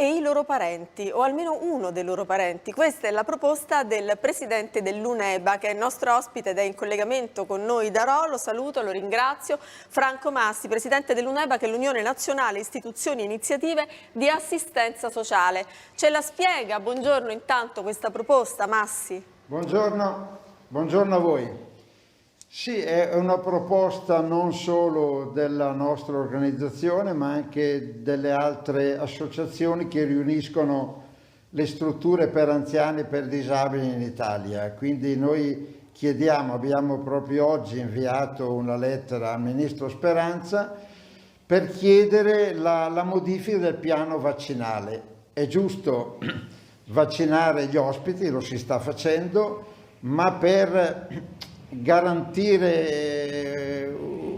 e i loro parenti, o almeno uno dei loro parenti. Questa è la proposta del presidente dell'UNEBA, che è il nostro ospite ed è in collegamento con noi da Rho. Lo saluto, lo ringrazio. Franco Massi, presidente dell'UNEBA, che è l'Unione Nazionale Istituzioni e Iniziative di Assistenza Sociale. Ce la spiega, buongiorno intanto, questa proposta, Massi? Buongiorno a voi. Sì, è una proposta non solo della nostra organizzazione, ma anche delle altre associazioni che riuniscono le strutture per anziani e per disabili in Italia. Quindi noi chiediamo, abbiamo proprio oggi inviato una lettera al Ministro Speranza per chiedere la modifica del piano vaccinale. È giusto vaccinare gli ospiti, lo si sta facendo, ma per garantire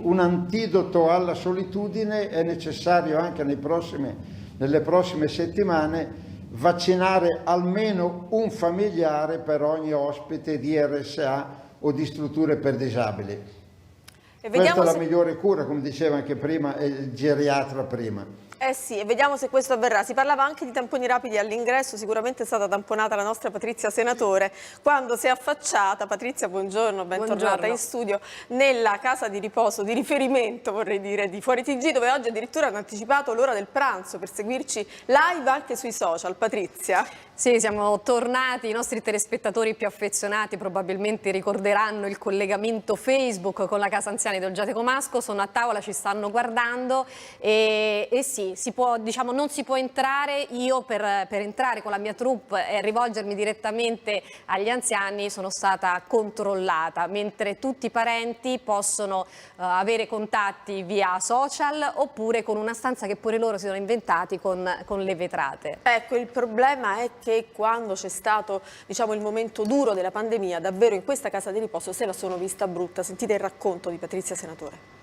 un antidoto alla solitudine è necessario anche nelle prossime settimane vaccinare almeno un familiare per ogni ospite di RSA o di strutture per disabili. Questa è la migliore cura, come diceva anche prima il geriatra prima. Eh sì, e vediamo se questo avverrà. Si parlava anche di tamponi rapidi all'ingresso, sicuramente è stata tamponata la nostra Patrizia Senatore quando si è affacciata, Patrizia buongiorno, bentornata in studio, nella casa di riposo, di riferimento vorrei dire, di Fuori TG, dove oggi addirittura hanno anticipato l'ora del pranzo per seguirci live anche sui social. Patrizia? Sì, siamo tornati, i nostri telespettatori più affezionati probabilmente ricorderanno il collegamento Facebook con la Casa Anziani del Olgiate Comasco, sono a tavola, ci stanno guardando e sì, diciamo, non si può entrare. Io per entrare con la mia troupe e rivolgermi direttamente agli anziani sono stata controllata, mentre tutti i parenti possono avere contatti via social oppure con una stanza che pure loro si sono inventati con le vetrate. Ecco, il problema è che quando c'è stato, diciamo, il momento duro della pandemia, davvero in questa casa di riposo se la sono vista brutta. Sentite il racconto di Patrizia Senatore.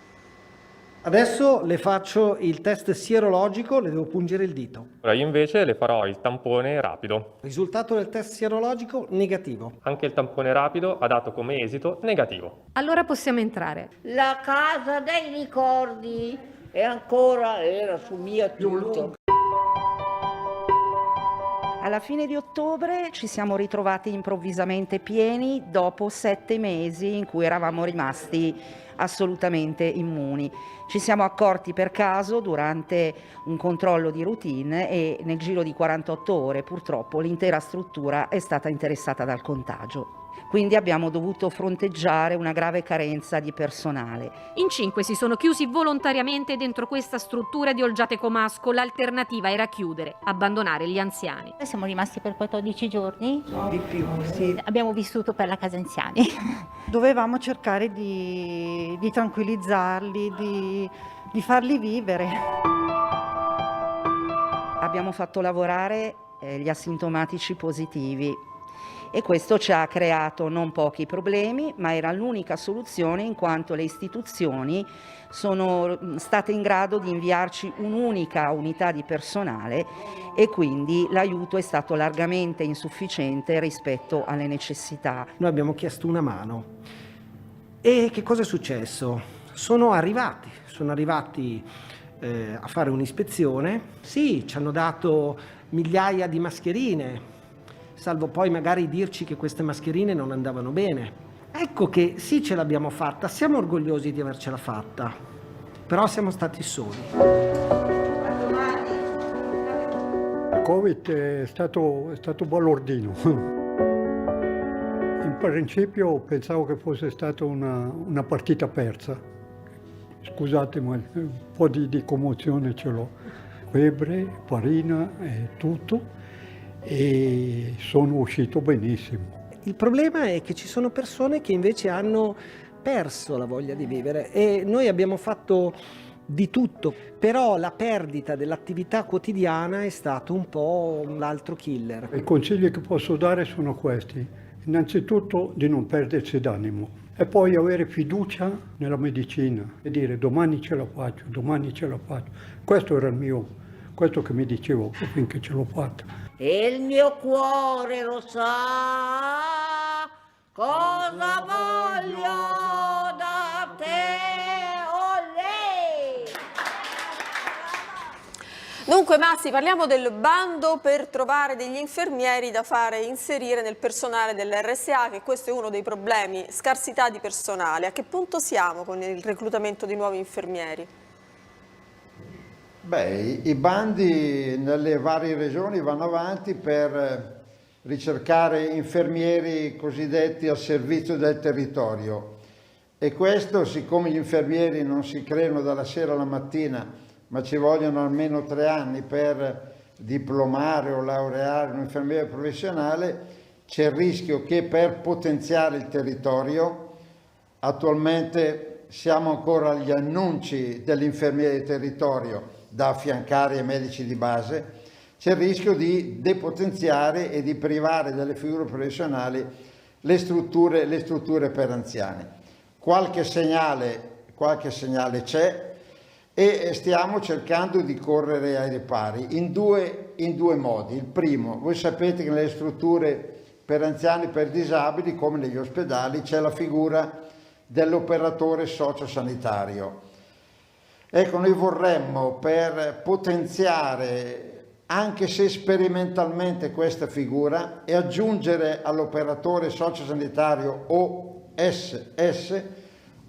Adesso le faccio il test sierologico, le devo pungere il dito. Ora io invece le farò il tampone rapido. Risultato del test sierologico negativo. Anche il tampone rapido ha dato come esito negativo. Allora possiamo entrare. La casa dei ricordi e ancora era su mia tutto. Alla fine di ottobre ci siamo ritrovati improvvisamente pieni dopo 7 mesi in cui eravamo rimasti assolutamente immuni. Ci siamo accorti per caso durante un controllo di routine e nel giro di 48 ore purtroppo l'intera struttura è stata interessata dal contagio. Quindi abbiamo dovuto fronteggiare una grave carenza di personale. In 5 si sono chiusi volontariamente dentro questa struttura di Olgiate Comasco. L'alternativa era chiudere, abbandonare gli anziani. Siamo rimasti per 14 giorni. Di più, sì. Abbiamo vissuto per la Casa Anziani. Dovevamo cercare di tranquillizzarli, di farli vivere. Abbiamo fatto lavorare gli asintomatici positivi. E questo ci ha creato non pochi problemi, ma era l'unica soluzione in quanto le istituzioni sono state in grado di inviarci un'unica unità di personale e quindi l'aiuto è stato largamente insufficiente rispetto alle necessità. Noi abbiamo chiesto una mano e che cosa è successo? Sono arrivati a fare un'ispezione, sì, ci hanno dato migliaia di mascherine, salvo poi magari dirci che queste mascherine non andavano bene. Ecco che sì, ce l'abbiamo fatta, siamo orgogliosi di avercela fatta, però siamo stati soli. Il Covid è stato balordino. In principio pensavo che fosse stata una partita persa. Scusate, ma un po' di commozione ce l'ho. Febbre, farina e tutto. E sono uscito benissimo. Il problema è che ci sono persone che invece hanno perso la voglia di vivere e noi abbiamo fatto di tutto, però la perdita dell'attività quotidiana è stato un po' l'altro killer. I consigli che posso dare sono questi: innanzitutto di non perdersi d'animo e poi avere fiducia nella medicina e dire domani ce la faccio, domani ce la faccio. Questo era questo che mi dicevo finché ce l'ho fatta. E il mio cuore lo sa cosa voglio da te, olè! Dunque Massi, parliamo del bando per trovare degli infermieri da fare inserire nel personale dell'RSA, che questo è uno dei problemi, scarsità di personale. A che punto siamo con il reclutamento di nuovi infermieri? Beh, i bandi nelle varie regioni vanno avanti per ricercare infermieri cosiddetti al servizio del territorio, e questo, siccome gli infermieri non si creano dalla sera alla mattina, ma ci vogliono almeno 3 anni per diplomare o laureare un infermiere professionale, c'è il rischio che per potenziare il territorio, attualmente siamo ancora agli annunci dell'infermiere di territorio da affiancare ai medici di base, c'è il rischio di depotenziare e di privare delle figure professionali le strutture per anziani. Qualche segnale c'è, e stiamo cercando di correre ai ripari in due modi. Il primo, voi sapete che nelle strutture per anziani e per disabili, come negli ospedali, c'è la figura dell'operatore sociosanitario. Ecco, noi vorremmo, per potenziare, anche se sperimentalmente, questa figura e aggiungere all'operatore sociosanitario OSS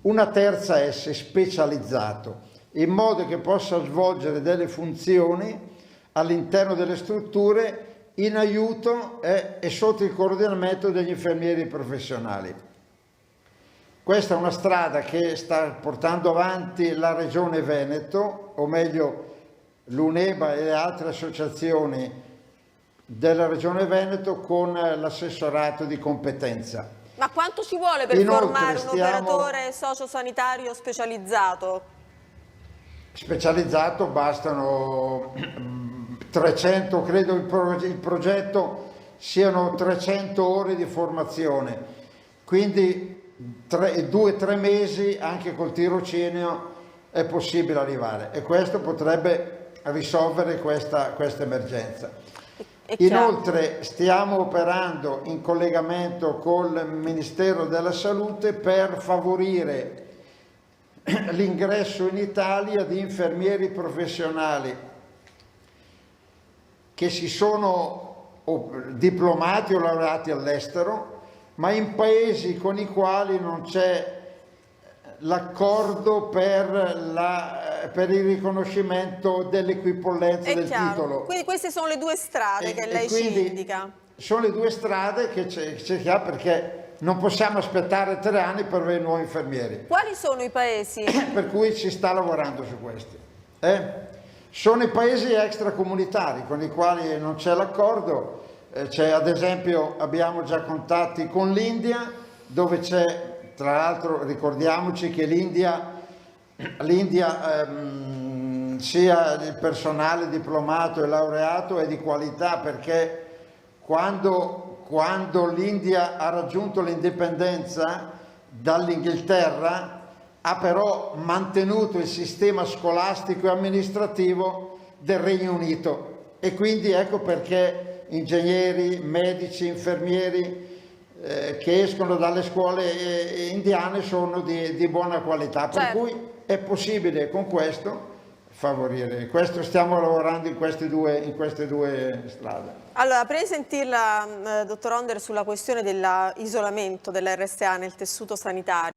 una terza S, specializzato, in modo che possa svolgere delle funzioni all'interno delle strutture in aiuto e sotto il coordinamento degli infermieri professionali. Questa è una strada che sta portando avanti la Regione Veneto, o meglio l'UNEBA e le altre associazioni della Regione Veneto, con l'assessorato di competenza. Ma quanto ci vuole per formare un operatore sociosanitario specializzato? Specializzato bastano 300, credo il progetto siano 300 ore di formazione, quindi 2-3 mesi anche col tirocinio è possibile arrivare, e questo potrebbe risolvere questa emergenza. Inoltre stiamo operando in collegamento col Ministero della Salute per favorire l'ingresso in Italia di infermieri professionali che si sono diplomati o laureati all'estero, ma in paesi con i quali non c'è l'accordo per il riconoscimento dell'equipollenza del titolo. Quindi queste sono le due strade che lei ci indica. Sono le due strade che cerchiamo, perché non possiamo aspettare 3 anni per avere nuovi infermieri. Quali sono i paesi? Per cui si sta lavorando su questi. Sono i paesi extracomunitari con i quali non c'è l'accordo. Ad esempio, abbiamo già contatti con l'India, dove c'è, tra l'altro ricordiamoci che l'India sia il personale diplomato e laureato è di qualità, perché quando l'India ha raggiunto l'indipendenza dall'Inghilterra ha però mantenuto il sistema scolastico e amministrativo del Regno Unito, e quindi ecco perché ingegneri, medici, infermieri che escono dalle scuole indiane sono di buona qualità, per cui è possibile con questo favorire. Questo stiamo lavorando in queste due strade. Allora, prima di sentirla, dottor Onder, sulla questione dell'isolamento dell'RSA nel tessuto sanitario,